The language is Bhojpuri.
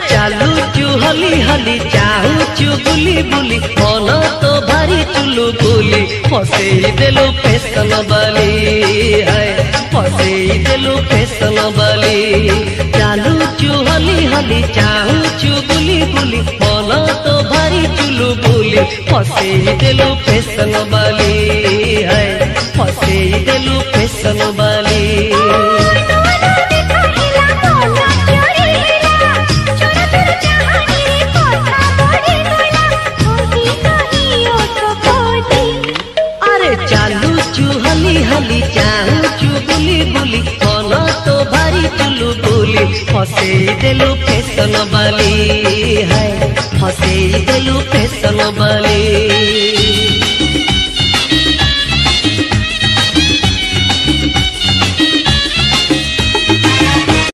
चालू चु हली हली चाहू चु बुली बुली मन तो भारी चुलु बुली फसे देलु फैशन बाली है फसे देलु फैशन बाली चालू चु हली हली चाहू चु बुली बुली मन तो भारी चुलु बुली फसे देलु फैशन बाली है फसे देलु फैशन बाली चालू चु हली हली चाहू चु बुली बुली मन तो भारी चुलु बुली फसे देलु फैशन बाली है फसे देलु फैशन बाली।